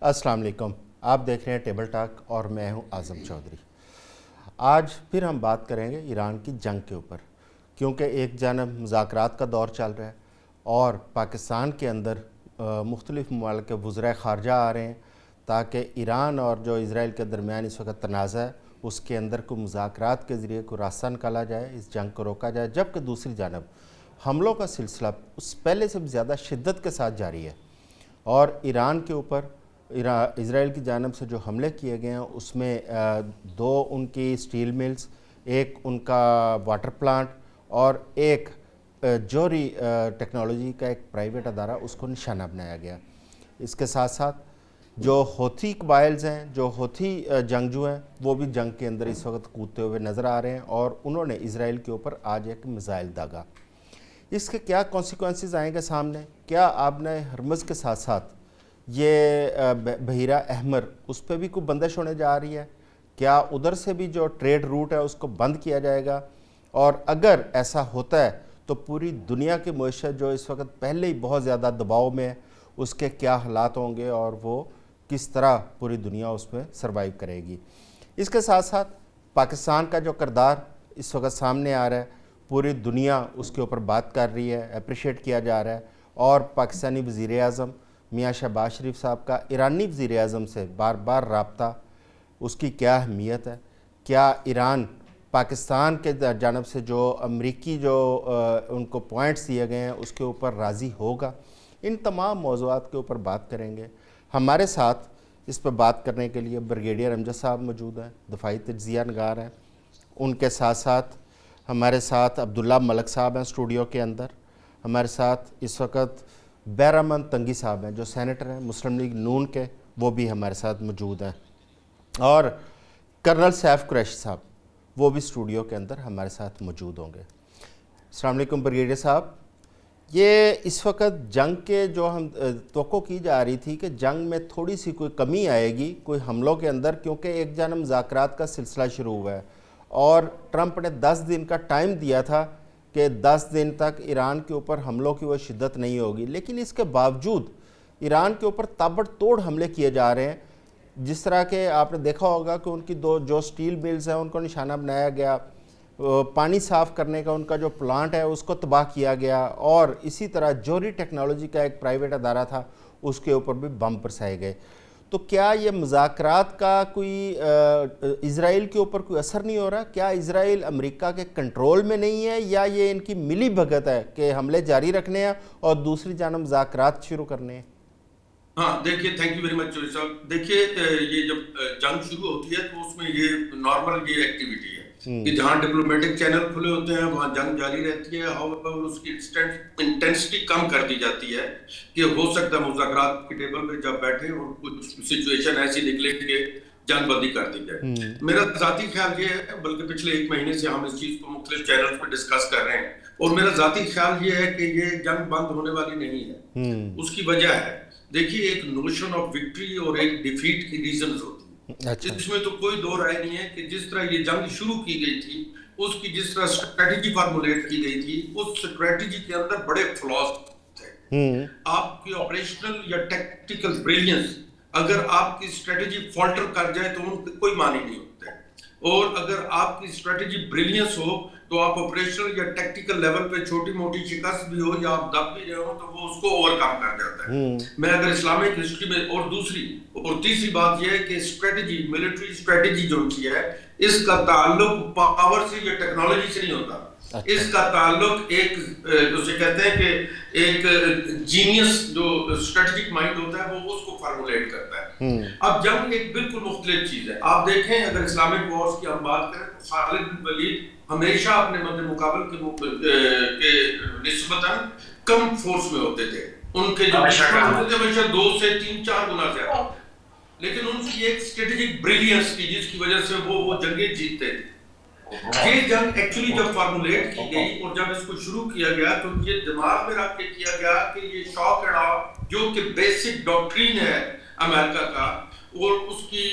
السلام علیکم، آپ دیکھ رہے ہیں ٹیبل ٹاک اور میں ہوں اعظم چودھری۔ آج پھر ہم بات کریں گے ایران کی جنگ کے اوپر، کیونکہ ایک جانب مذاکرات کا دور چل رہا ہے اور پاکستان کے اندر مختلف ممالک کے وزرائے خارجہ آ رہے ہیں تاکہ ایران اور جو اسرائیل کے درمیان اس وقت تنازع ہے اس کے اندر کوئی مذاکرات کے ذریعے کوئی راستہ نکالا جائے، اس جنگ کو روکا جائے، جبکہ دوسری جانب حملوں کا سلسلہ اس پہلے سے بھی زیادہ شدت کے ساتھ جاری ہے اور ایران کے اوپر اسرائیل کی جانب سے جو حملے کیے گئے ہیں اس میں دو ان کی سٹیل ملز، ایک ان کا واٹر پلانٹ اور ایک جوہری ٹیکنالوجی کا ایک پرائیویٹ ادارہ اس کو نشانہ بنایا گیا۔ اس کے ساتھ ساتھ جو ہوتھی قبائلز ہیں، جو ہوتھی جنگجو ہیں، وہ بھی جنگ کے اندر اس وقت کودتے ہوئے نظر آ رہے ہیں اور انہوں نے اسرائیل کے اوپر آج ایک میزائل داغا۔ اس کے کیا کانسیکوینسز آئیں گے سامنے؟ کیا آبِ ہرمز کے ساتھ ساتھ یہ بحیرہ احمر اس پہ بھی کوئی بندش ہونے جا رہی ہے؟ کیا ادھر سے بھی جو ٹریڈ روٹ ہے اس کو بند کیا جائے گا؟ اور اگر ایسا ہوتا ہے تو پوری دنیا کی معیشت جو اس وقت پہلے ہی بہت زیادہ دباؤ میں ہے اس کے کیا حالات ہوں گے اور وہ کس طرح پوری دنیا اس میں سروائیو کرے گی؟ اس کے ساتھ ساتھ پاکستان کا جو کردار اس وقت سامنے آ رہا ہے، پوری دنیا اس کے اوپر بات کر رہی ہے، اپریشیٹ کیا جا رہا ہے اور پاکستانی وزیر اعظم میاں شہباز شریف صاحب کا ایرانی وزیر اعظم سے بار بار رابطہ، اس کی کیا اہمیت ہے؟ کیا ایران پاکستان کے جانب سے جو امریکی جو ان کو پوائنٹس دیے گئے ہیں اس کے اوپر راضی ہوگا؟ ان تمام موضوعات کے اوپر بات کریں گے۔ ہمارے ساتھ اس پہ بات کرنے کے لیے بریگیڈیئر امجد صاحب موجود ہیں، دفاعی تجزیہ نگار ہیں۔ ان کے ساتھ ساتھ ہمارے ساتھ عبداللہ ملک صاحب ہیں اسٹوڈیو کے اندر۔ ہمارے ساتھ اس وقت بہرامند تنگی صاحب ہیں جو سینیٹر ہیں مسلم لیگ نون کے، وہ بھی ہمارے ساتھ موجود ہیں، اور کرنل سیف قریشی صاحب وہ بھی اسٹوڈیو کے اندر ہمارے ساتھ موجود ہوں گے۔ السلام علیکم بریگیڈیئر صاحب۔ یہ اس وقت جنگ کے جو ہم توقع کی جا رہی تھی کہ جنگ میں تھوڑی سی کوئی کمی آئے گی کوئی حملوں کے اندر، کیونکہ ایک جانب مذاکرات کا سلسلہ شروع ہوا ہے اور ٹرمپ نے 10 دن کا ٹائم دیا تھا کہ 10 دن تک ایران کے اوپر حملوں کی وہ شدت نہیں ہوگی، لیکن اس کے باوجود ایران کے اوپر تابڑ توڑ حملے کیے جا رہے ہیں۔ جس طرح کہ آپ نے دیکھا ہوگا کہ ان کی دو جو سٹیل ملز ہیں ان کو نشانہ بنایا گیا، پانی صاف کرنے کا ان کا جو پلانٹ ہے اس کو تباہ کیا گیا، اور اسی طرح جوہری ٹیکنالوجی کا ایک پرائیویٹ ادارہ تھا اس کے اوپر بھی بم برسائے گئے۔ تو کیا یہ مذاکرات کا کوئی اسرائیل کے اوپر کوئی اثر نہیں ہو رہا؟ کیا اسرائیل امریکہ کے کنٹرول میں نہیں ہے یا یہ ان کی ملی بھگت ہے کہ حملے جاری رکھنے ہیں اور دوسری جانب مذاکرات شروع کرنے ہیں؟ ہاں دیکھیے، thank you very much Chaudhry صاحب۔ دیکھیے، یہ جب جنگ شروع ہوتی ہے تو اس میں یہ نارمل یہ ایکٹیویٹی ہے کہ جہاں ڈپلومیٹک چینل کھلے ہوتے ہیں وہاں جنگ جاری رہتی ہے، اور اس کی انٹینسٹی کم کر دی جاتی ہے کہ ہو سکتا ہے مذاکرات کی ٹیبل پہ جب بیٹھیں اور کچھ سچویشن ایسی نکلے کہ جنگ بندی کر دی جائے۔ میرا ذاتی خیال یہ ہے، بلکہ پچھلے 1 مہینے سے ہم اس چیز کو مختلف چینلز پہ ڈسکس کر رہے ہیں، اور میرا ذاتی خیال یہ ہے کہ یہ جنگ بند ہونے والی نہیں ہے۔ اس کی وجہ ہے، دیکھیے، ایک نوشن آف وکٹری اور ایک ڈیفیٹ کی ریزنز ہوتی ہیں۔ اس میں تو کوئی دو رائے نہیں ہے کہ جس طرح یہ جنگ شروع کی گئی تھی، اس کی جس طرح اسٹریٹجی فارمولیٹ کی گئی تھی، اس اسٹریٹجی کے اندر بڑے فلاز تھے۔ آپ کی آپریشنل یا ٹیکٹیکل بریلینس، اگر آپ کی اسٹریٹجی فالٹر کر جائے تو ان کے کوئی معنی نہیں ہوتے، اور اگر آپ کی اسٹریٹجی بریلینس ہو تو آپ آپریشنل یا ٹیکٹیکل لیول پہ چھوٹی موٹی شکست بھی ہو یا آپ دب بھی رہے ہو تو وہ اس کو اوور کم کر جاتا ہے۔ میں اگر اسلامک ہسٹری میں، اور دوسری اور تیسری بات یہ ہے کہ اسٹریٹجی، ملٹری اسٹریٹجی جو کی ہے، اس کا تعلق پاور سے یا ٹیکنالوجی سے نہیں ہوتا، اس کا تعلق ایک اسے کہتے ہیں کہ ایک جینیس جو اسٹریٹجک مائنڈ ہوتا ہے وہ اس کو فارمولیٹ کرتا ہے۔ اب جنگ ایک بالکل مختلف چیز ہے۔ آپ دیکھیں، اگر اسلامک وارز کی ہم بات کریں تو خالد بن ولید ہمیشہ اپنے مد مقابل کے نسبتاً کم فورس میں ہوتے تھے، ان کے جو دشمن ہوتے تھے ہمیشہ 2 سے 3 4 گنا زیادہ، لیکن ان کی ایک اسٹریٹجک بریلینس تھی جس کی وجہ سے وہ جنگیں جیتتے تھے۔ یہ جنگ ایکچولی جب فارمولیٹ کی گئی اور جب اس کو شروع کیا گیا تو یہ دماغ میں رکھ کے کیا گیا کہ یہ شاک اینڈ آ جو کہ بیسک ڈاکٹرین ہے امریکہ کا، اور اس کی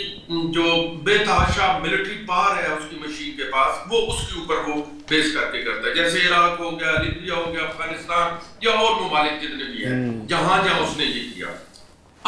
جو بے تحاشا ملٹری پاور ہے اس کی مشین کے پاس، وہ اس کے اوپر وہ بیس کر کے کرتا ہے، جیسے عراق ہو گیا، لیبیا ہو گیا، افغانستان یا اور ممالک جتنے بھی ہیں جہاں جہاں اس نے یہ کیا۔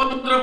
15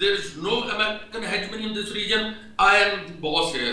there is no American hegemony in this region, I am boss here।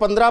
15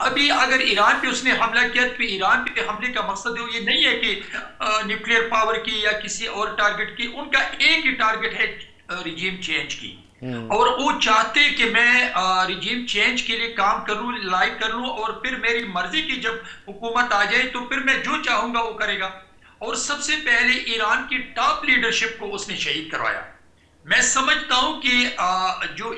ابھی اگر ایران پہ اس نے حملہ کیا تو ایران پہ حملے کا مقصد یہ نہیں ہے کہ نیوکلیئر پاور کی یا کسی اور ٹارگٹ کی، ان کا ایک ہی ٹارگٹ ہے ریجیم چینج کی، اور وہ چاہتے کہ میں ریجیم چینج کے لیے کام کر لوں، لائک کر لوں، اور پھر میری مرضی کی جب حکومت آ جائے تو پھر میں جو چاہوں گا وہ کرے گا۔ اور سب سے پہلے ایران کی ٹاپ لیڈرشپ کو اس نے شہید کروایا۔ میں سمجھتا ہوں کہ جو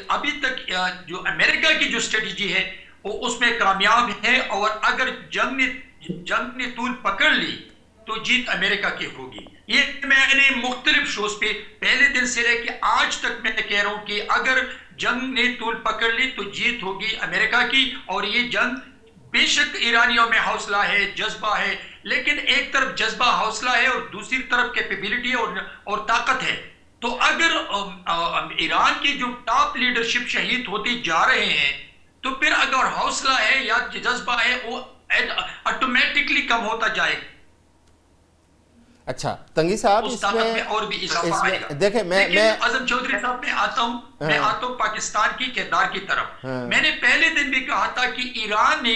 ابھی تک جو امریکہ کی جو اسٹریٹجی ہے وہ اس میں کامیاب ہے، اور اگر جنگ نے طول پکڑ لی تو جیت امریکہ کی ہوگی۔ یہ میں نے مختلف شوز پہ پہلے دن سے لے کے آج تک میں کہہ رہا ہوں کہ اگر جنگ نے طول پکڑ لی تو جیت ہوگی امریکہ کی۔ اور یہ جنگ بے شک ایرانیوں میں حوصلہ ہے، جذبہ ہے، لیکن ایک طرف جذبہ حوصلہ ہے اور دوسری طرف کیپیبلٹی اور طاقت ہے۔ تو اگر ایران کی جو ٹاپ لیڈرشپ شہید ہوتی جا رہے ہیں تو پھر اگر حوصلہ ہے یا جذبہ ہے وہ آٹومیٹکلی کم ہوتا جائے گا۔ اچھا تنگی صاحب اس طاقت میں اور بھی اضافہ آئے گا۔ دیکھیں میں اعظم چودھری صاحب میں آتا ہوں پاکستان کی کردار کی طرف۔ میں نے پہلے دن بھی کہا تھا کہ ایران نے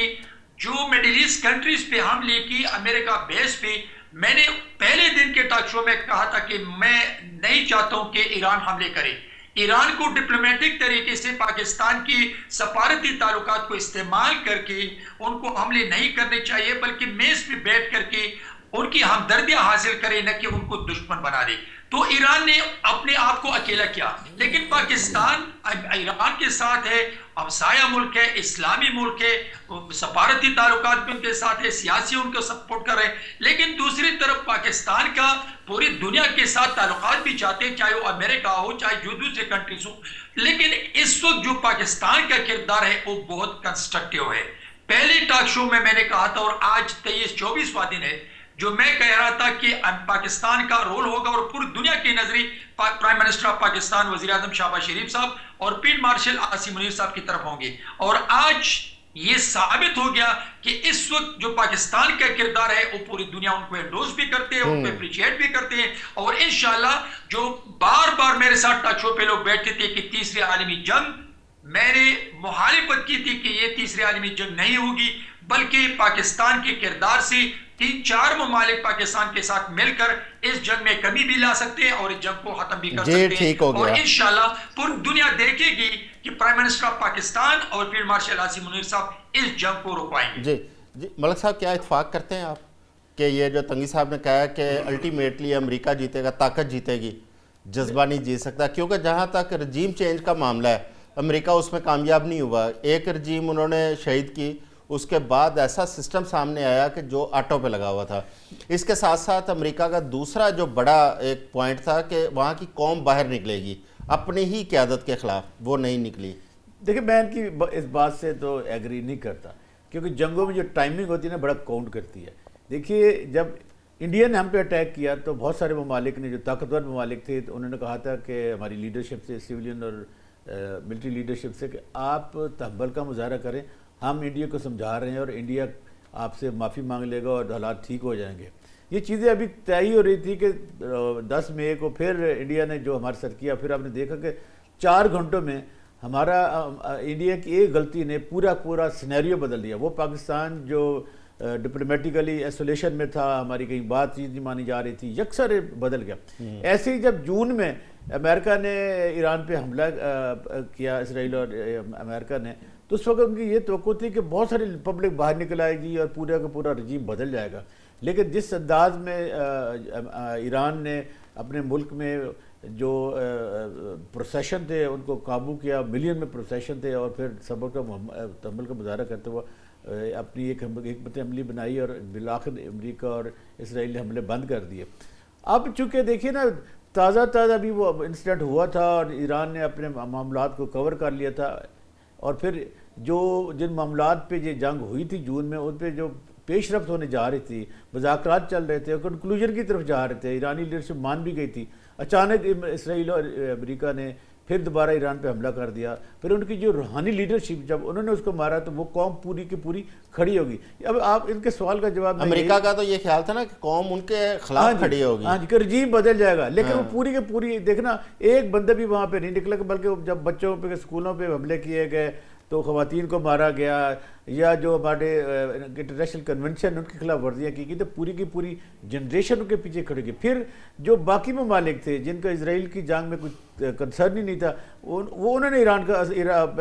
جو میڈل ایسٹ کنٹریز پہ حملے کی امریکہ بیس پہ، میں نے پہلے دن کے ٹاک شو میں کہا تھا کہ میں نہیں چاہتا ہوں کہ ایران حملے کرے۔ ایران کو ڈپلومیٹک طریقے سے پاکستان کی سفارتی تعلقات کو استعمال کر کے ان کو حملے نہیں کرنے چاہیے، بلکہ میز پہ بیٹھ کر کے ان کی ہمدردیاں حاصل کرے، نہ کہ ان کو دشمن بنا دے۔ تو ایران نے اپنے آپ کو اکیلا کیا، لیکن پاکستان ایران کے ساتھ ہے، ہمسایہ ملک ہے، اسلامی ملک ہے، سفارتی تعلقات بھی ان کے ساتھ ہے، سیاسی ان کو سپورٹ کر رہے ہیں، لیکن دوسری طرف پاکستان کا پوری دنیا کے ساتھ تعلقات بھی چاہتے ہیں، چاہے وہ امریکہ ہو چاہے جو دوسرے کنٹریز ہو۔ لیکن اس وقت جو پاکستان کا کردار ہے وہ بہت کنسٹرکٹیو ہے۔ پہلے ٹاک شو میں نے کہا تھا، اور آج 23-24واں دن ہے جو میں کہہ رہا تھا کہ پاکستان کا رول ہوگا، اور پوری دنیا کی نظریں پرائم منسٹر آف پاکستان وزیر اعظم شہباز شریف صاحب اور فیلڈ مارشل عاصم منیر صاحب کی طرف ہوں گے۔ اور آج یہ ثابت ہو گیا کہ اس وقت جو پاکستان کا کردار ہے وہ پوری دنیا ان کو انڈورس بھی کرتے ہیں، ان کو اپریشیٹ بھی کرتے ہیں، اور انشاءاللہ جو بار بار میرے ساتھ ٹاک شو پہ لوگ بیٹھتے تھے کہ تیسری عالمی جنگ، میں نے مخالفت کی تھی کہ یہ تیسری عالمی جنگ نہیں ہوگی، بلکہ پاکستان کے کردار سے 3-4 ممالک پاکستان کے ساتھ مل کر اس جنگ میں کمی بھی لا سکتے ہیں اور اس جنگ کو ختم بھی کر سکتے ہیں۔ اور انشاءاللہ پوری دنیا دیکھے گی کہ پرائم منسٹر آف پاکستان اور فیلڈ مارشل عاصم منیر صاحب اس جنگ کو روکوائیں گے۔ جی ملک صاحب، کیا اتفاق کرتے ہیں آپ کہ یہ جو تنگی صاحب نے کہا ہے کہ الٹیمیٹلی امریکہ جیتے گا، طاقت جیتے گی، جذبہ نہیں جیت سکتا؟ کیونکہ جہاں تک رجیم چینج کا معاملہ ہے امریکہ اس میں کامیاب نہیں ہوا۔ ایک رجیم انہوں نے شہید کی، اس کے بعد ایسا سسٹم سامنے آیا کہ جو آٹو پہ لگا ہوا تھا۔ اس کے ساتھ ساتھ امریکہ کا دوسرا جو بڑا ایک پوائنٹ تھا کہ وہاں کی قوم باہر نکلے گی اپنی ہی قیادت کے خلاف، وہ نہیں نکلی۔ دیکھیں میں ان کی اس بات سے تو ایگری نہیں کرتا، کیونکہ جنگوں میں جو ٹائمنگ ہوتی ہے نا بڑا کاؤنٹ کرتی ہے۔ دیکھیے جب انڈیا نے ہم پہ اٹیک کیا تو بہت سارے ممالک نے، جو طاقتور ممالک تھے، تو انہوں نے کہا تھا کہ ہماری لیڈرشپ سے، سیولین اور ملٹری لیڈرشپ سے، کہ آپ تحمل کا مظاہرہ کریں، ہم انڈیا کو سمجھا رہے ہیں اور انڈیا آپ سے معافی مانگ لے گا اور حالات ٹھیک ہو جائیں گے۔ یہ چیزیں ابھی طے ہو رہی تھی کہ 10 مئی کو پھر انڈیا نے جو ہمارے ساتھ کیا، پھر آپ نے دیکھا کہ 4 گھنٹوں میں ہمارا انڈیا کی ایک غلطی نے پورا سینیریو بدل دیا۔ وہ پاکستان جو ڈپلومیٹیکلی ایسولیشن میں تھا، ہماری کہیں بات چیز نہیں مانی جا رہی تھی، یکسر بدل گیا۔ ایسے ہی جب جون میں امریکہ نے ایران پہ حملہ کیا، اسرائیل اور امریکہ نے، تو اس وقت ان کی یہ توقع تھی کہ بہت ساری پبلک باہر نکل آئے گی اور پورا کا پورا رجیم بدل جائے گا۔ لیکن جس انداز میں ایران نے اپنے ملک میں جو پروسیشن تھے ان کو قابو کیا، ملین میں پروسیشن تھے، اور پھر صبر کا تحمل کا مظاہرہ کرتے ہوئے اپنی ایک حکمت عملی بنائی، اور بالآخر امریکہ اور اسرائیل نے حملے بند کر دیے۔ اب چونکہ دیکھیے نا، تازہ ابھی وہ انسیڈنٹ ہوا تھا اور ایران نے اپنے معاملات کو کور کر لیا تھا، اور پھر جن معاملات پہ یہ جنگ ہوئی تھی جون میں، ان پہ جو پیش رفت ہونے جا رہی تھی، مذاکرات چل رہے تھے اور کنکلوژن کی طرف جا رہے تھے، ایرانی لیڈرشپ مان بھی گئی تھی، اچانک اسرائیل اور امریکہ نے پھر دوبارہ ایران پہ حملہ کر دیا۔ پھر ان کی جو روحانی لیڈرشپ، جب انہوں نے اس کو مارا تو وہ قوم پوری کی پوری کھڑی ہوگی۔ اب آپ ان کے سوال کا جواب، امریکہ کا تو یہ خیال تھا نا کہ قوم ان کے خلاف کھڑی ہوگی، ہاں جی، کہ رجیم بدل جائے گا، لیکن وہ پوری کے پوری دیکھنا ایک بندہ بھی وہاں پہ نہیں نکلا، بلکہ جب بچوں پہ اسکولوں پہ حملے کیے گئے، تو خواتین کو مارا گیا یا جو ہمارے انٹرنیشنل کنونشن ان کی خلاف ورزیاں کی گئی تو پوری کی پوری جنریشن ان کے پیچھے کھڑے گئے. پھر جو باقی ممالک تھے جن کا اسرائیل کی جنگ میں کچھ کنسرن ہی نہیں تھا وہ انہوں نے ایران کا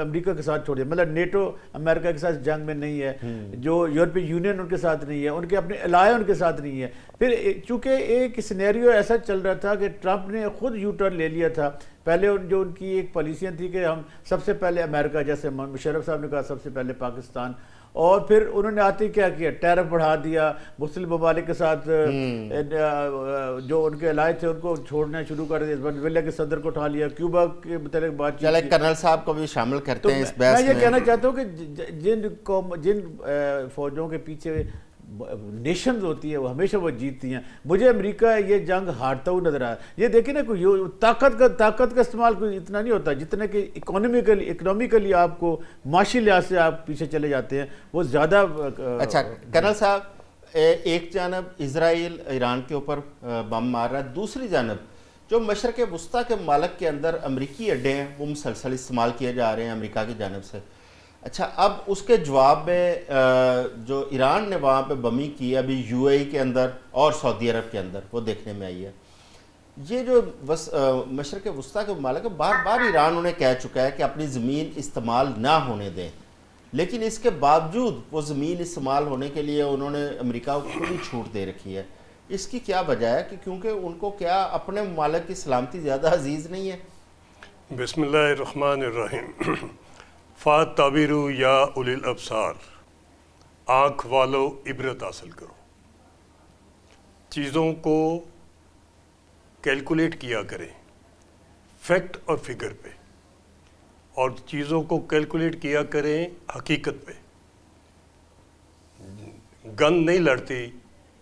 امریکہ کے ساتھ چھوڑ دیا. مطلب نیٹو امریکہ کے ساتھ جنگ میں نہیں ہے, جو یورپی یونین ان کے ساتھ نہیں ہے, ان کے اپنے الائے ان کے ساتھ نہیں ہے. پھر چونکہ ایک سینیریو ایسا چل رہا تھا کہ ٹرمپ نے خود یو ٹرن لے لیا تھا. پہلے جو ان کی ایک پالیسیاں تھی کہ ہم سب سے پہلے امریکہ, جیسے مشرف صاحب نے کہا سب سے پہلے پاکستان, اور پھر انہوں نے آتے کیا کیا, ٹیرف بڑھا دیا, مختلف ممالک کے ساتھ جو ان کے الائے تھے ان کو چھوڑنا شروع کر دیا, وینزویلا کے صدر کو اٹھا لیا, کیوبا کے متعلق بات چلے کرنل صاحب کو بھی شامل کرتے ہیں اس بحث میں یہ کہنا چاہتا ہوں کہ جن فوجوں کے پیچھے نیشنز ہوتی ہے وہ ہمیشہ وہ جیتتی ہیں. مجھے امریکہ یہ جنگ ہارتا ہوا نظر آیا. یہ دیکھیں نا, کوئی طاقت کا استعمال کوئی اتنا نہیں ہوتا جتنا کہ اکنامیکلی آپ کو معاشی لحاظ سے آپ پیچھے چلے جاتے ہیں, وہ زیادہ. اچھا کرنل صاحب, ایک جانب اسرائیل ایران کے اوپر بم مار رہا ہے, دوسری جانب جو مشرق وسطیٰ کے ممالک کے اندر امریکی اڈے ہیں وہ مسلسل استعمال کیے جا رہے ہیں امریکہ کی جانب سے. اچھا, اب اس کے جواب میں جو ایران نے وہاں پہ بمی کی ابھی یو اے ای کے اندر اور سعودی عرب کے اندر, وہ دیکھنے میں آئی ہے. یہ جو مشرق وسطیٰ کے ممالک ہے, بار بار ایران انہیں کہہ چکا ہے کہ اپنی زمین استعمال نہ ہونے دیں, لیکن اس کے باوجود وہ زمین استعمال ہونے کے لیے انہوں نے امریکہ کو کھلی چھوٹ دے رکھی ہے. اس کی کیا وجہ ہے کہ کیونکہ ان کو کیا اپنے ممالک کی سلامتی زیادہ عزیز نہیں ہے؟ بسم اللہ الرحمن الرحیم. فات تعبیرو یا اولی الابصار, آنکھ والو عبرت حاصل کرو. چیزوں کو کیلکولیٹ کیا کریں فیکٹ اور فگر پہ, اور چیزوں کو کیلکولیٹ کیا کریں حقیقت پہ. گن نہیں لڑتی,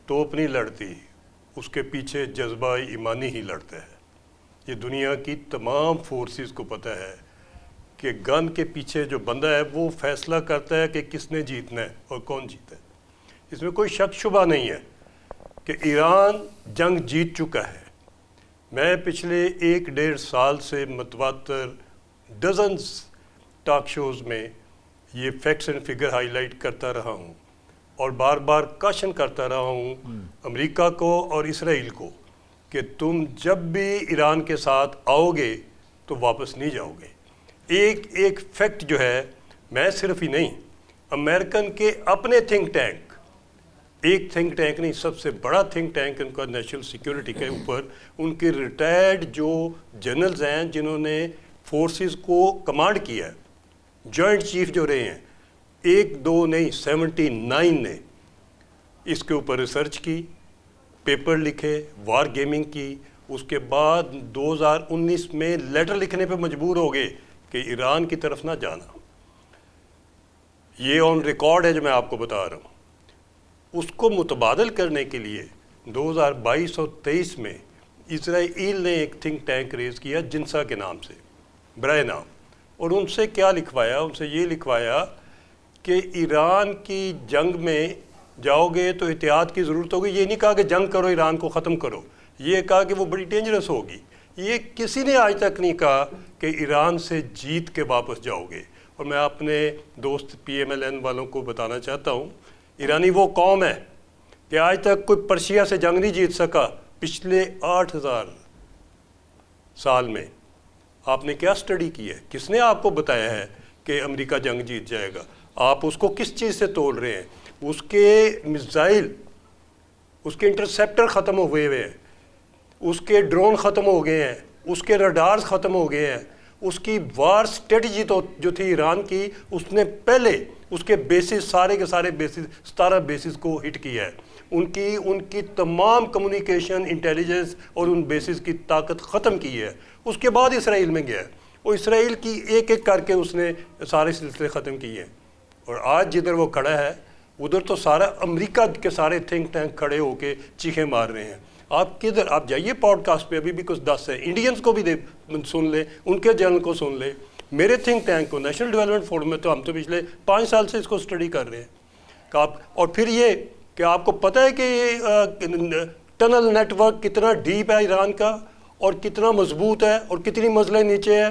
توپ نہیں لڑتی, اس کے پیچھے جذبہ ایمانی ہی لڑتا ہے. یہ دنیا کی تمام فورسز کو پتہ ہے کہ گن کے پیچھے جو بندہ ہے وہ فیصلہ کرتا ہے کہ کس نے جیتنا ہے اور کون جیتا ہے. اس میں کوئی شک شبہ نہیں ہے کہ ایران جنگ جیت چکا ہے. میں پچھلے 1.5 سال سے متواتر ڈزنز ٹاک شوز میں یہ facts and figure high light کرتا رہا ہوں اور بار بار کاشن کرتا رہا ہوں امریکہ کو اور اسرائیل کو کہ تم جب بھی ایران کے ساتھ آؤ گے تو واپس نہیں جاؤ گے. ایک فیکٹ جو ہے, میں صرف ہی نہیں, امریکن کے اپنے تھنک ٹینک, ایک تھنک ٹینک نہیں, سب سے بڑا تھنک ٹینک ان کا نیشنل سیکیورٹی کے اوپر, ان کے ریٹائرڈ جو جنرلز ہیں جنہوں نے فورسز کو کمانڈ کیا ہے, جوائنٹ چیف جو رہے ہیں, 1 2 نہیں 79 نے اس کے اوپر ریسرچ کی, پیپر لکھے, وار گیمنگ کی. اس کے بعد 2019 میں لیٹر لکھنے پہ مجبور ہو گئے کہ ایران کی طرف نہ جانا. یہ آن ریکارڈ ہے جو میں آپ کو بتا رہا ہوں. اس کو متبادل کرنے کے لیے 2022 اور 23 میں اسرائیل نے ایک تھنک ٹینک ریز کیا جنسا کے نام سے, برائے نام, اور ان سے کیا لکھوایا, ان سے یہ لکھوایا کہ ایران کی جنگ میں جاؤ گے تو احتیاط کی ضرورت ہوگی. یہ نہیں کہا کہ جنگ کرو, ایران کو ختم کرو, یہ کہا کہ وہ بڑی ڈینجرس ہوگی. یہ کسی نے آج تک نہیں کہا کہ ایران سے جیت کے واپس جاؤ گے. اور میں اپنے دوست PMLN والوں کو بتانا چاہتا ہوں, ایرانی وہ قوم ہے کہ آج تک کوئی پرشیا سے جنگ نہیں جیت سکا پچھلے 8000 سال میں. آپ نے کیا سٹڈی کی ہے؟ کس نے آپ کو بتایا ہے کہ امریکہ جنگ جیت جائے گا؟ آپ اس کو کس چیز سے تول رہے ہیں؟ اس کے میزائل, اس کے انٹرسیپٹر ختم ہوئے ہیں, اس کے ڈرون ختم ہو گئے ہیں, اس کے رڈارز ختم ہو گئے ہیں. اس کی وار سٹریٹجی تو جو تھی ایران کی, اس نے پہلے اس کے بیسز, سارے کے سارے بیسز, 17 بیسز کو ہٹ کیا ہے. ان کی تمام کمیونیکیشن, انٹیلیجنس اور ان بیسز کی طاقت ختم کی ہے. اس کے بعد اسرائیل میں گیا, اور اسرائیل کی ایک ایک کر کے اس نے سارے سلسلے ختم کیے ہیں. اور آج جدھر وہ کھڑا ہے ادھر تو سارا امریکہ کے سارے تھنک ٹینک کھڑے ہو کے چیخیں مار رہے ہیں. آپ کدھر, آپ جائیے پوڈ کاسٹ پہ, ابھی بھی کچھ 10 ہے, انڈینز کو بھی سن لیں, ان کے جرنل کو سن لیں, میرے تھنک ٹینک کو, نیشنل ڈیولپمنٹ فورم میں تو ہم تو پچھلے 5 سال سے اس کو اسٹڈی کر رہے ہیں. اور پھر یہ کہ آپ کو پتہ ہے کہ ٹنل نیٹ ورک کتنا ڈیپ ہے ایران کا, اور کتنا مضبوط ہے, اور کتنی منزلیں نیچے ہے.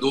2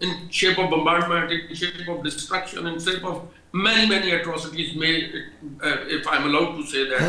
in shape of bombardment, in shape of destruction, in shape of many atrocities, if I'm allowed to say that,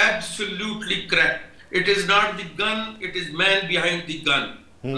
absolutely correct, it is not the gun, it is man behind the gun।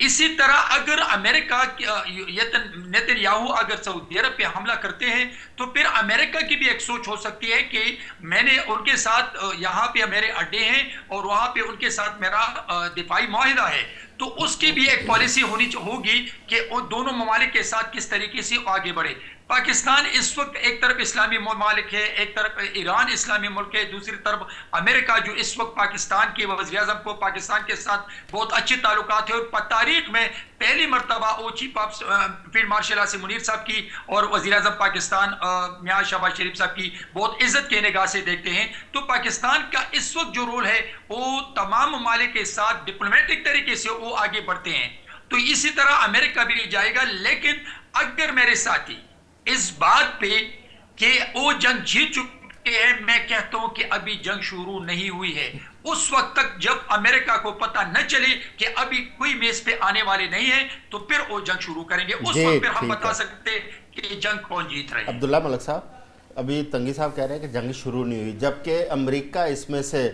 اسی طرح اگر امریکہ Nitin Yahoo اگر سعودی عرب پہ حملہ کرتے ہیں تو پھر امریکہ کی بھی ایک سوچ ہو سکتی ہے کہ میں نے ان کے ساتھ یہاں پہ میرے اڈے ہیں اور وہاں پہ ان کے ساتھ میرا دفاعی معاہدہ ہے، تو اس کی بھی ایک پالیسی ہوگی کہ ان دونوں ممالک کے ساتھ کس طریقے سے آگے بڑھے۔ پاکستان اس وقت ایک طرف اسلامی ممالک ہے، ایک طرف ایران اسلامی ملک ہے، دوسری طرف امریکہ جو اس وقت پاکستان کے وزیر اعظم کو پاکستان کے ساتھ بہت اچھے تعلقات ہیں، اور تاریخ میں پہلی مرتبہ chief of field marshal Asim Munir صاحب کی اور وزیر اعظم پاکستان میاں شہباز شریف صاحب کی بہت عزت کے نگاہ سے دیکھتے ہیں۔ تو پاکستان کا اس وقت جو رول ہے وہ تمام ممالک کے ساتھ ڈپلومیٹک طریقے سے وہ آگے بڑھتے ہیں، تو اسی طرح امریکہ بھی جائے گا۔ لیکن اگر میرے ساتھی اس بات پہ کہ وہ جنگ جیت چکے ہیں، میں کہتا ہوں کہ ابھی جنگ شروع نہیں ہوئی ہے، اس وقت تک جب امریکہ کو پتہ نہ چلے کہ ابھی کوئی میز پہ آنے والے نہیں ہیں تو پھر وہ جنگ شروع کریں گے، اس وقت پھر ہم بتا سکتے ہیں کہ جنگ کون جیت رہے ہیں۔ عبداللہ ملک صاحب، ابھی تنگی صاحب کہہ رہے ہیں کہ جنگ شروع نہیں ہوئی، جبکہ امریکہ اس میں سے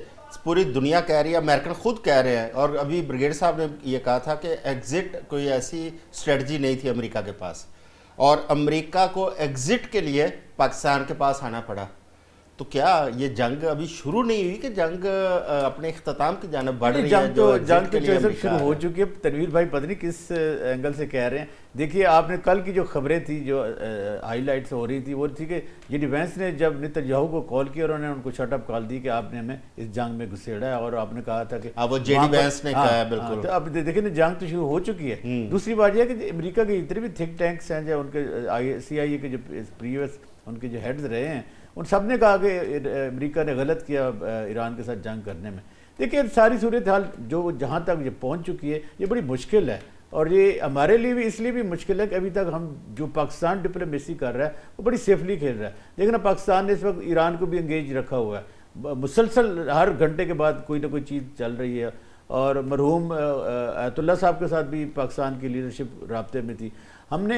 پوری دنیا کہہ رہی ہے، امریکن خود کہہ رہے ہیں، اور ابھی بریگیڈ صاحب نے یہ کہا تھا کہ ایگزٹ کوئی ایسی اسٹریٹجی نہیں تھی امریکہ کے پاس، اور امریکہ کو ایگزٹ کے لیے پاکستان کے پاس آنا پڑا۔ تو کیا یہ جنگ ابھی شروع نہیں ہوئی کہ جنگ اپنے اختتام کی جانب بڑھ رہی ہے؟ جنگ تو شروع ہو چکی ہے۔ تنویر بھائی پتہ نہیں کس اینگل سے کہہ رہے ہیں۔ دیکھیے آپ نے کل کی جو خبریں تھی، جو ہائی لائٹس ہو رہی تھی، وہ تھی کہ جی ڈی وینس نے جب نیتن یاہو کو کال کیا اور انہوں نے ان کو شٹ اپ کال دی کہ آپ نے ہمیں اس جنگ میں گھسیڑا ہے، اور آپ نے کہا تھا کہ وہ جے ڈی وینس نے کہا ہے بالکل۔ تو اب دیکھیں نا جنگ تو شروع ہو چکی ہے۔ دوسری بات یہ ہے کہ امریکہ کے جتنے بھی تھنک ٹینکس ہیں، جو ان کے CIA کے جو پریویس ان کے جو ہیڈز رہے ہیں، ان سب نے کہا کہ امریکہ نے غلط کیا ایران کے ساتھ جنگ کرنے میں۔ دیکھیں ساری صورتحال جو جہاں تک یہ پہنچ چکی ہے یہ بڑی مشکل ہے، اور یہ ہمارے لیے بھی اس لیے بھی مشکل ہے کہ ابھی تک ہم جو پاکستان ڈپلومیسی کر رہا ہے وہ بڑی سیفلی کھیل رہا ہے۔ دیکھنا پاکستان نے اس وقت ایران کو بھی انگیج رکھا ہوا ہے، مسلسل ہر گھنٹے کے بعد کوئی نہ کوئی چیز چل رہی ہے، اور مرحوم آیت اللہ صاحب کے ساتھ بھی پاکستان کی لیڈرشپ رابطے میں تھی۔ ہم نے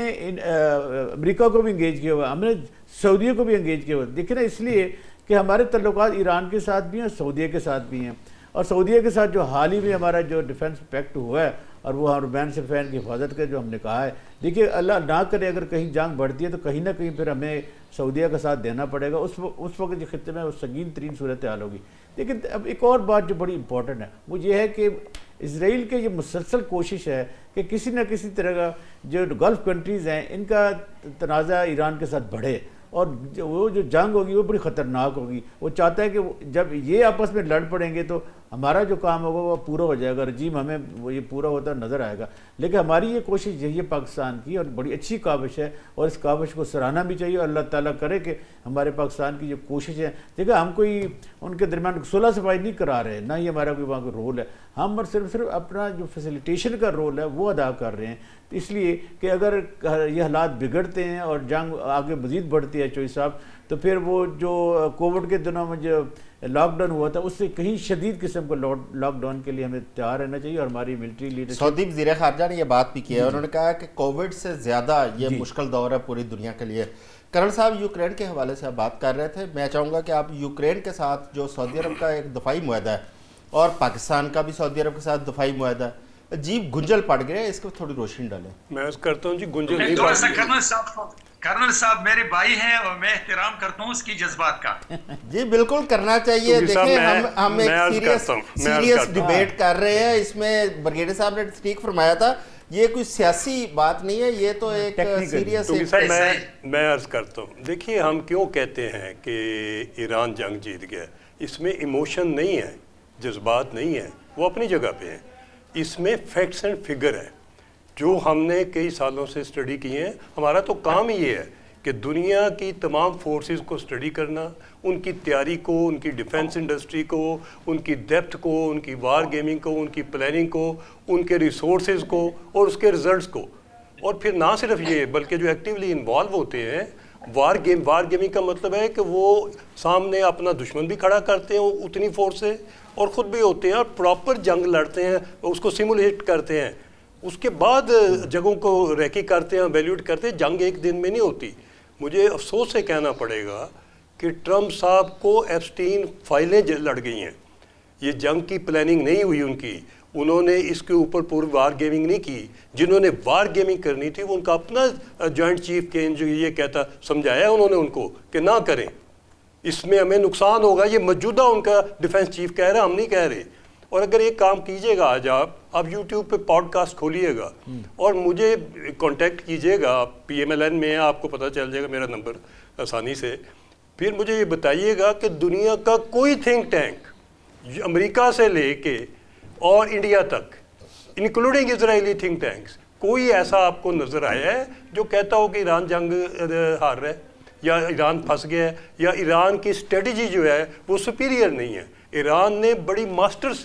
امریکہ کو بھی انگیج کیا ہوا، ہم نے سعودیہ کو بھی انگیج کیا ہوا۔ دیکھیں نا اس لیے کہ ہمارے تعلقات ایران کے ساتھ بھی ہیں، سعودیہ کے ساتھ بھی ہیں، اور سعودیہ کے ساتھ جو حال ہی میں ہمارا جو ڈیفنس پیکٹ ہوا ہے، اور وہ حرمین شریفین کی حفاظت کا جو ہم نے کہا ہے، دیکھیے اللہ نہ کرے اگر کہیں جنگ بڑھتی ہے تو کہیں نہ کہیں پھر ہمیں سعودیہ کا ساتھ دینا پڑے گا، اس وقت جو خطے میں وہ سنگین ترین صورتحال ہوگی۔ لیکن اب ایک اور بات جو بڑی امپورٹنٹ ہے وہ یہ ہے کہ اسرائیل کے یہ مسلسل کوشش ہے کہ کسی نہ کسی طرح کا جو گلف کنٹریز ہیں ان کا تنازع ایران کے ساتھ بڑھے، اور وہ جو جنگ ہوگی وہ بڑی خطرناک ہوگی۔ وہ چاہتا ہے کہ جب یہ آپس میں لڑ پڑیں گے تو ہمارا جو کام ہوگا وہ پورا ہو جائے گا، رجیم ہمیں وہ یہ پورا ہوتا نظر آئے گا۔ لیکن ہماری یہ کوشش یہی ہے پاکستان کی، اور بڑی اچھی کاوش ہے، اور اس کاوش کو سراہنا بھی چاہیے، اور اللہ تعالیٰ کرے کہ ہمارے پاکستان کی جو کوشش ہے، دیکھیں ہم کوئی ان کے درمیان صلح صفائی نہیں کرا رہے، نہ ہی ہمارا کوئی وہاں کا رول ہے، ہم اور صرف اپنا جو فیسیلیٹیشن کا رول ہے وہ ادا کر رہے ہیں، اس لیے کہ اگر یہ حالات بگڑتے ہیں اور جنگ آگے مزید بڑھتی ہے چوئی صاحب، تو پھر وہ جو کووڈ کے دنوں میں جو لاک ڈاؤن ہوا تھا اس سے کہیں شدید قسم کو لاک ڈاؤن کے لیے ہمیں تیار رہنا چاہیے، اور ہماری ملٹری لیڈرشپ۔ سعودی وزیر خارجہ نے یہ بات بھی کی ہے، انہوں نے کہا کہ کووڈ سے زیادہ یہ مشکل دور ہے پوری دنیا کے لیے۔ کرن صاحب یوکرین کے حوالے سے آپ بات کر رہے تھے، میں چاہوں گا کہ آپ یوکرین کے ساتھ جو سعودی عرب کا ایک دفاعی معاہدہ ہے اور پاکستان کا بھی سعودی عرب کے ساتھ دفاعی معاہدہ ہے، عجیب گنجل پڑ گیا ہے، اس کو تھوڑی روشنی ڈالیں۔ میں عرض کرتا ہوں جی گنجل میں نہیں تھوڑا سا پڑ کرنل صاحب میرے بھائی ہیں اور میں احترام کرتا ہوں اس کی جذبات کا۔ جی بالکل کرنا چاہیے۔ دیکھیں ہم ایک سیریس ڈیبیٹ کر رہے ہیں، اس میں بریگیڈیئر صاحب نے ٹھیک فرمایا تھا، یہ کوئی سیاسی بات نہیں ہے، یہ تو ایک سیریس۔ میں عرض کرتا ہوں، دیکھیے ہم کیوں کہتے ہیں کہ ایران جنگ جیت گیا، اس میں ایموشن نہیں ہے، جذبات نہیں ہے، وہ اپنی جگہ پہ ہیں، اس میں فیکٹس اینڈ فگر ہے جو ہم نے کئی سالوں سے اسٹڈی کی ہیں۔ ہمارا تو کام ہی یہ ہے کہ دنیا کی تمام فورسز کو اسٹڈی کرنا، ان کی تیاری کو، ان کی ڈیفنس انڈسٹری کو، ان کی ڈیپتھ کو، ان کی وار گیمنگ کو، ان کی پلاننگ کو، ان کے ریسورسز کو اور اس کے ریزلٹس کو، اور پھر نہ صرف یہ بلکہ جو ایکٹیولی انوالو ہوتے ہیں وار گیمنگ کا مطلب ہے کہ وہ سامنے اپنا دشمن بھی کھڑا کرتے ہیں اتنی فورس سے، اور خود بھی ہوتے ہیں اور پراپر جنگ لڑتے ہیں، اس کو سیمولیٹ کرتے ہیں، اس کے بعد جگہوں کو ریکی کرتے ہیں، ایویلیوٹ کرتے ہیں۔ جنگ ایک دن میں نہیں ہوتی۔ مجھے افسوس سے کہنا پڑے گا کہ ٹرمپ صاحب کو ایپسٹین فائلیں لڑ گئی ہیں، یہ جنگ کی پلاننگ نہیں ہوئی ان کی، انہوں نے اس کے اوپر پوری وار گیمنگ نہیں کی. جنہوں نے وار گیمنگ کرنی تھی وہ ان کا اپنا جوائنٹ چیف کے جو یہ کہتا سمجھایا انہوں نے ان کو کہ نہ کریں, اس میں ہمیں نقصان ہوگا. یہ موجودہ ان کا ڈیفنس چیف کہہ رہا, ہم نہیں کہہ رہے. اور اگر ایک کام کیجئے گا آج آپ یوٹیوب پہ پوڈ کاسٹ کھولیے گا اور مجھے کانٹیکٹ کیجئے گا, PMLN میں آپ کو پتہ چل جائے گا میرا نمبر آسانی سے. پھر مجھے یہ بتائیے گا کہ دنیا کا کوئی تھنک ٹینک امریکہ سے لے کے اور انڈیا تک انکلوڈنگ اسرائیلی تھنک ٹینکس, کوئی ایسا آپ کو نظر آیا ہے جو کہتا ہو کہ ایران جنگ ہار رہا ہے یا ایران پھنس گیا ہے یا ایران کی اسٹریٹجی جو ہے وہ سپیریئر نہیں ہے؟ ایران نے بڑی ماسٹرز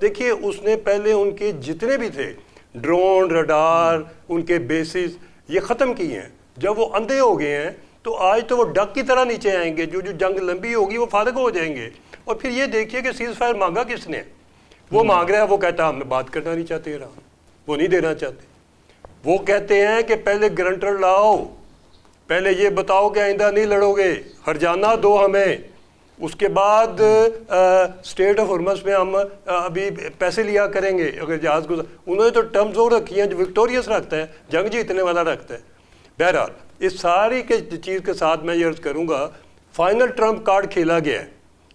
دیکھیے, اس نے پہلے ان کے جتنے بھی تھے ڈرون, رڈار, ان کے بیسز یہ ختم کیے ہیں. جب وہ اندھے ہو گئے ہیں تو آج تو وہ ڈک کی طرح نیچے آئیں گے. جو جنگ لمبی ہوگی وہ فارغ ہو جائیں گے. اور پھر یہ دیکھیے کہ سیز فائر مانگا کس نے؟ وہ مانگ رہا ہے, وہ کہتا ہے ہم بات کرنا نہیں چاہتے ایران, وہ نہیں دینا چاہتے. وہ کہتے ہیں کہ پہلے گرنٹر لاؤ, پہلے یہ بتاؤ کہ آئندہ نہیں لڑو گے, ہرجانہ دو ہمیں, اس کے بعد اسٹیٹ آف ہرمز میں ہم ابھی پیسے لیا کریں گے اگر جہاز گزر. انہوں نے تو ٹرمز وہ رکھی ہیں جو وکٹوریس رکھتا ہے, جنگ جیتنے والا رکھتا ہے. بہرحال اس ساری کے چیز کے ساتھ میں یہ عرض کروں گا, فائنل ٹرمپ کارڈ کھیلا گیا ہے.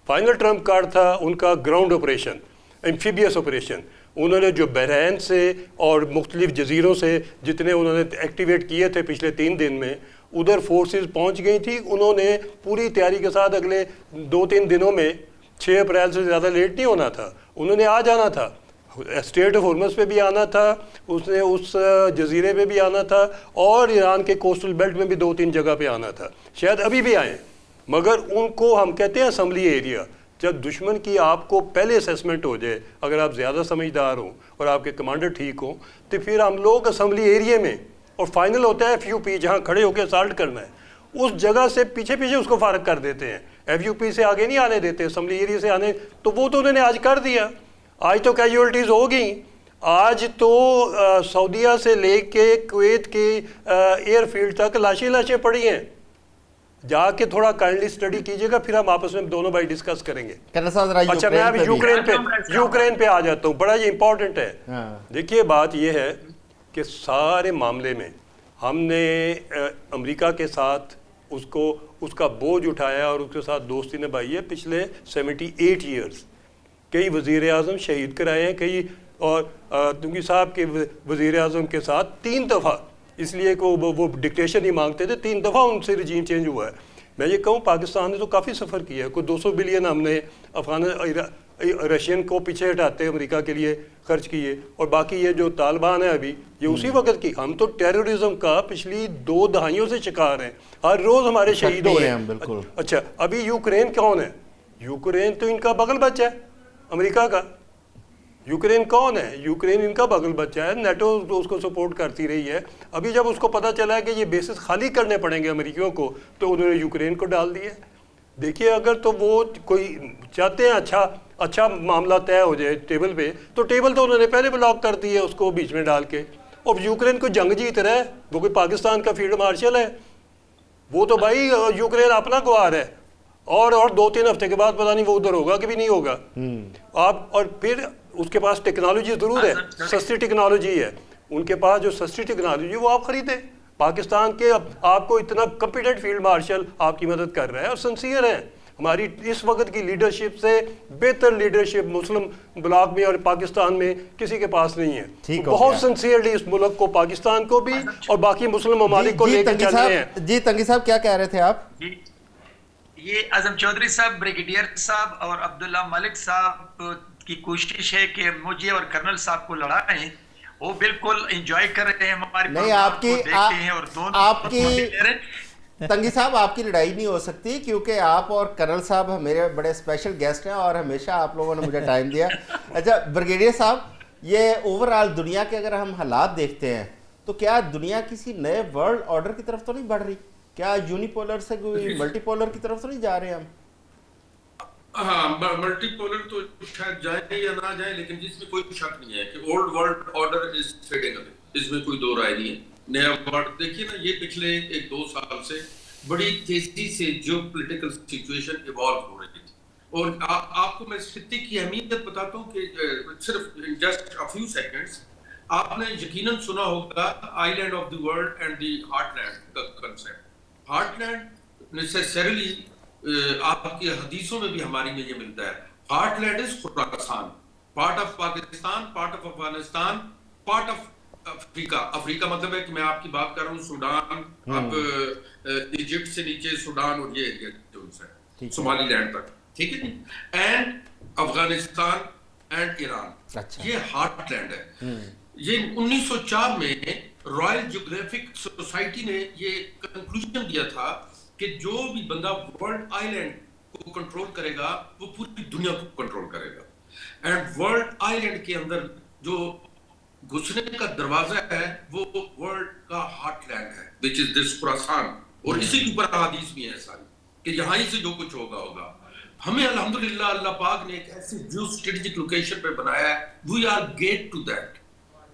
فائنل ٹرمپ کارڈ تھا ان کا گراؤنڈ آپریشن, ایمفیبیس آپریشن. انہوں نے جو بحرین سے اور مختلف جزیروں سے جتنے انہوں نے ایکٹیویٹ کیے تھے پچھلے 3 دن میں, ادھر فورسز پہنچ گئی تھی. انہوں نے پوری تیاری کے ساتھ اگلے 2-3 دنوں میں 6 اپریل سے زیادہ لیٹ نہیں ہونا تھا, انہوں نے آ جانا تھا. اسٹیٹ آف ہرمز پہ بھی آنا تھا, اس نے اس جزیرے پہ بھی آنا تھا, اور ایران کے کوسٹل بیلٹ میں بھی 2-3 جگہ پہ آنا تھا. شاید ابھی بھی آئیں, مگر ان کو ہم کہتے ہیں اسمبلی ایریا. جب دشمن کی آپ کو پہلے اسیسمنٹ ہو جائے, اگر آپ زیادہ سمجھدار ہوں اور آپ کے کمانڈر ٹھیک ہوں, تو پھر ہم لوگ اسمبلی ایریے میں, اور فائنل ہوتا ہے FUP جہاں کھڑے ہو کے اسالٹ کرنا ہے, اس جگہ سے پیچھے اس کو فارغ کر دیتے ہیں. FUP سے آگے نہیں آنے دیتے, اسمبلی ایریا سے آنے. تو وہ تو انہوں نے آج کر دیا. آج تو کیجولٹیز ہو گئیں. آج تو سعودیہ سے لے کے کویت کے ایئر فیلڈ تک لاشیں پڑی ہیں. جا کے تھوڑا کائنڈلی اسٹڈی کیجیے گا, پھر ہم آپس میں دونوں بھائی ڈسکس کریں گے. اچھا میں اب یوکرین پہ آ جاتا ہوں, بڑا یہ امپورٹنٹ ہے. دیکھیے بات یہ ہے کہ سارے معاملے میں ہم نے امریکہ کے ساتھ اس کا بوجھ اٹھایا اور اس کے ساتھ دوستی نبھائی ہے پچھلے 78 ایئرس. کئی وزیر اعظم شہید کرائے ہیں, کئی, اور تنگی صاحب کے وزیر اعظم کے ساتھ 3 دفعہ, اس لیے کہ وہ ڈکٹیشن ہی مانگتے تھے, 3 دفعہ ان سے رجیم چینج ہوا ہے. میں یہ کہوں پاکستان نے تو کافی سفر کیا ہے, کوئی 200 بلین ہم نے رشین کو پیچھے ہٹاتے امریکہ کے لیے خرچ کیے, اور باقی یہ جو طالبان ہے ابھی یہ اسی وقت کی. ہم تو ٹیررزم کا پچھلی 2 دہائیوں سے شکار ہیں, ہر روز ہمارے شہید ہو رہے ہیں. اچھا ابھی یوکرین کون ہے؟ یوکرین تو ان کا بغل بچہ ہے امریکہ کا. یوکرین کون ہے؟ یوکرین ان کا بغل بچہ ہے, نیٹو اس کو سپورٹ کرتی رہی ہے. ابھی جب اس کو پتہ چلا ہے کہ یہ بیسز خالی کرنے پڑیں گے امریکیوں کو, تو انہوں نے یوکرین کو ڈال دیا. دیکھیے اگر تو وہ کوئی چاہتے ہیں اچھا معاملہ طے ہو جائے ٹیبل پہ, تو ٹیبل تو انہوں نے پہلے بلاک کر دی ہے اس کو بیچ میں ڈال کے. اور یوکرین کو جنگ جیت رہا ہے, وہ کوئی پاکستان کا فیلڈ مارشل ہے؟ وہ تو بھائی یوکرین اپنا گوار ہے, اور 2-3 ہفتے کے بعد پتہ نہیں وہ ادھر ہوگا کہ بھی نہیں ہوگا. آپ اور پھر اس کے پاس ٹیکنالوجی ضرور ہے, سستی ٹیکنالوجی ہے ان کے پاس. جو سستی ٹیکنالوجی وہ آپ خریدیں. پاکستان کے آپ کو اتنا کمپیٹنٹ فیلڈ مارشل آپ کی مدد کر رہا ہے اور سنسیئر ہیں. ہماری اس وقت کی لیڈرشپ سے بہتر لیڈرشپ مسلم بلاک میں اور پاکستان میں کسی کے پاس نہیں ہے. بہت سنسیئرلی اس ملک کو, پاکستان کو بھی اور باقی مسلم ممالک کو لے کے چل رہے ہیں. جی تنگی صاحب کیا کہہ رہے تھے آپ؟ یہ اعظم چودھری صاحب, بریگیڈیئر صاحب اور عبداللہ ملک صاحب کی کوشش ہے کہ مجھے اور کرنل صاحب کو لڑائیں. وہ بالکل انجوائے کر رہے ہیں ہمارے پروگرام کو, دیکھتے ہیں, اور دونوں تنگی صاحب آپ کی لڑائی نہیں ہو سکتی, کیونکہ آپ اور کرنل صاحب میرے بڑے اسپیشل گیسٹ ہیں اور ہمیشہ آپ لوگوں نے مجھے ٹائم دیا. اچھا بریگیڈیئر صاحب, یہ اوور آل دنیا کے اگر ہم حالات دیکھتے ہیں تو کیا دنیا کسی نئے ورلڈ آرڈر کی طرف تو نہیں بڑھ رہی؟ کیا یونیپولر سے کوئی ملٹی پولر کی طرف تو نہیں جا رہے ہم؟ ہاں ملٹی پولر تو شاید جائیں یا نہ جائیں, لیکن جس میں کوئی شک نہیں ہے کہ old world order is fading away, اس میں کوئی دو رائے نہیں ہے. نیا ورلڈ دیکھیے نا, یہ پچھلے 1-2 سال سے بڑی تیزی سے جیو پولیٹیکل سچویشن ایوالو ہو رہی تھی. اور آپ کو میں اس خطے کی اہمیت بتاتا ہوں کہ صرف جسٹ اے فیو سیکنڈز. آپ نے یقیناً سنا ہوگا island of the world and the heartland کا کنسیپٹ. ہارٹ لینڈ نیسیسریلی آپ کی حدیثوں میں بھی ہماری میں یہ ملتا ہے. Heartland is Khorasan, part of Pakistan, part of Afghanistan, part of Africa. Africa مطلب ہے کہ میں آپ کی بات کر رہا ہوں سوڈان, اب ایجپٹ سے نیچے سوڈان اور یہ ایریا جو ہے صومالی لینڈ تک, ٹھیک ہے, اینڈ افغانستان اینڈ ایران. یہ ہارٹ لینڈ ہے. یہ 1904 میں رائل جیوگرافک سوسائٹی نے یہ کنکلوژن دیا تھا کہ جو بھی بندہ ورلڈ آئی لینڈ کو کنٹرول کرے گا وہ پوری دنیا کو کنٹرول کرے گا. اینڈ ورلڈ آئی لینڈ کے اندر جو گھسنے کا دروازہ ہے وہ ورلڈ کا ہارٹ لینڈ ہے, which is this خراسان. اور اسی کے اوپر احادیث بھی ہیں ساری کہ یہاں ہی سے جو کچھ ہوگا. ہمیں الحمدللہ اللہ پاک نے ایک ایسی جیو اسٹریٹجک لوکیشن پہ بنایا ہے. We are get to that.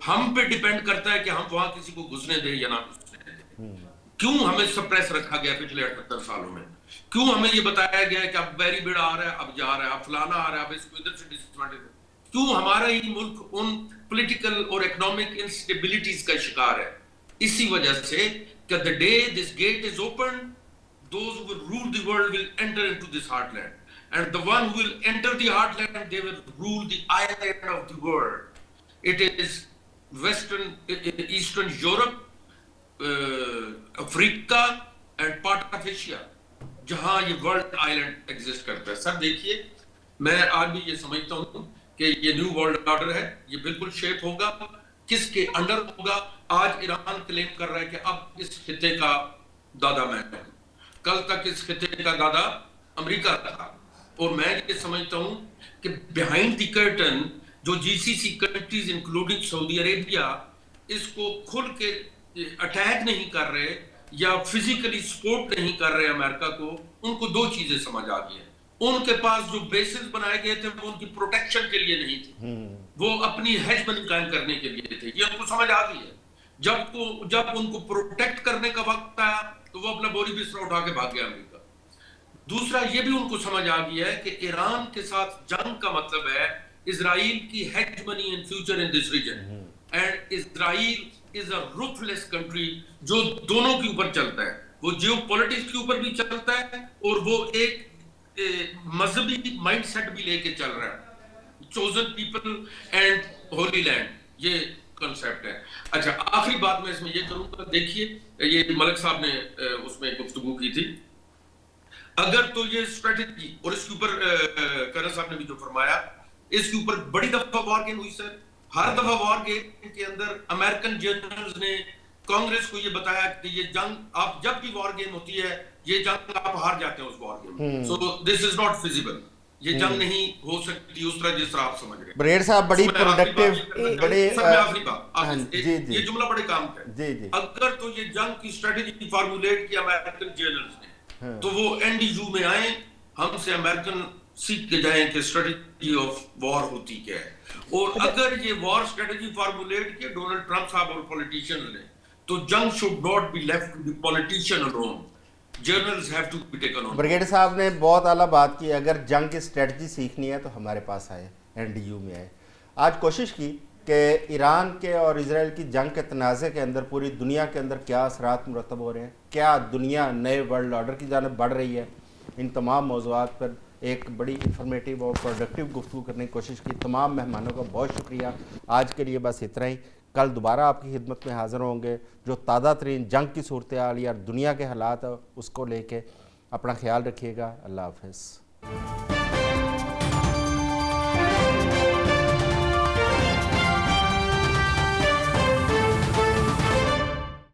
ہم پہ ڈیپینڈ کرتا ہے کہ ہم وہاں کسی کو گھسنے دیں یا نہ گھسنے دیں. کیوں ہمیں سپریس رکھا گیا پچھلے 78 سالوں میں؟ کیوں ہمیں یہ بتایا گیا ہے کہ اب بیری بیڑ آ رہا ہے, اب جا رہا ہے, اب فلانا آ رہا ہے, اب اس کو ادھر سے ڈسمنٹل. کیوں ہمارا ہی ملک ان پولیٹیکل اور اکنامک انسٹیبلٹیز کا شکار ہے؟ اسی وجہ سے کہ the day this gate is opened, those who will rule the world will enter into this heartland. And the one who will enter the heartland, they will rule the island of the world. It is Western, Eastern Europe, Africa and part of Asia, جہاں یہ world island exist کرتا ہے. سر دیکھیے, میں آج بھی یہ سمجھتا ہوں کہ یہ نیو ورلڈ آرڈر ہے, یہ بالکل شیپ ہوگا. کس کے انڈر ہوگا؟ آج ایران کلیم کر رہا ہے کہ اب اس خطے کا دادا میں ہوں. کل تک اس خطے کا دادا امریکہ تھا. اور میں یہ سمجھتا ہوں کہ بیہائنڈ دی کرٹن جو جی سی سی کنٹریز انکلوڈنگ سعودی عربیہ اس کو کھل کے اٹیک نہیں کر رہے یا فزیکلی سپورٹ نہیں کر رہے امریکہ کو, ان کو دو چیزیں سمجھ آ گئی ہیں. ان کے پاس جو بیسز بنائے گئے تھے وہ ان کی پروٹیکشن کے لیے نہیں تھے, وہ اپنی ہیجمنی قائم کرنے کے لیے تھے. یہ ان کو سمجھ آ گئی ہے. جب ان کو پروٹیکٹ کرنے کا وقت آیا تو وہ اپنا بوری بستر اٹھا کے بھاگ گیا امریکہ. دوسرا یہ بھی ان کو سمجھ آ گیا ہے کہ ایران کے ساتھ جنگ کا مطلب ہے اسرائیل کی hegemony in future in this region. And Israel is a رuthless کنٹری جو دونوں کے اوپر چلتا ہے. وہ جیو پولیٹکس کے اوپر بھی چلتا ہے اور وہ ایک مذہبی مائنڈ سیٹ بھی لے کے چل رہا ہے. Chosen people and holy land, یہ کنسیپٹ ہے. اچھا, آخری بات میں اس میں یہ کروں گا. دیکھیے, یہ ملک صاحب نے اس میں گفتگو کی تھی. اگر تو یہ اسٹریٹجی اور اس کے اوپر کرن صاحب نے بھی جو فرمایا, اس کے اوپر بڑی دفعہ وار گیم ہوئی سر. ہر دفعہ وار گیم کے اندر امریکن جنرلز نے کانگریس کو یہ بتایا کہ یہ جنگ, آپ جب بھی وار گیم ہوتی ہے یہ جنگ آپ ہار جاتے ہیں اس وار گیم میں. سو دس از ناٹ فیزیبل. یہ جنگ نہیں ہو سکتی اس طرح جس طرح آپ سمجھ رہے ہیں. بریڈ صاحب بڑی پروڈکٹیو, بڑے آخری بات, یہ جملہ بڑے کام کا ہے. اگر تو یہ جنگ کی اسٹریٹجی فارمولیٹ کیا امریکن جنرلز نے تو وہ این ڈی یو میں آئیں, ہم سے امریکن سیکھ کے جائیں کہ اسٹریٹجی آف وار ہوتی کیا ہے. اور اگر یہ وار اسٹریٹجی فارمولیٹ کیا ڈونلڈ ٹرمپ صاحب اور پولیٹیشین نے, تو جنگ should not be left to the politician alone. Generals have to be taken on. Brigade صاحب نے بہت اعلیٰ بات کی. اگر جنگ کی اسٹریٹجی سیکھنی ہے تو ہمارے پاس آئے, این ڈی یو میں آئے. آج کوشش کی کہ ایران کے اور اسرائیل کی جنگ کے تنازع کے اندر پوری دنیا کے اندر کیا اثرات مرتب ہو رہے ہیں, کیا دنیا نئے ورلڈ آرڈر کی جانب بڑھ رہی ہے. ان تمام موضوعات پر ایک بڑی انفارمیٹیو اور پروڈکٹیو گفتگو کرنے کی کوشش کی. تمام مہمانوں کا بہت شکریہ. آج کے لیے بس اتنا ہی. کل دوبارہ آپ کی خدمت میں حاضر ہوں گے جو تازہ ترین جنگ کی صورتحال یا دنیا کے حالات اس کو لے کے. اپنا خیال رکھیے گا. اللہ حافظ.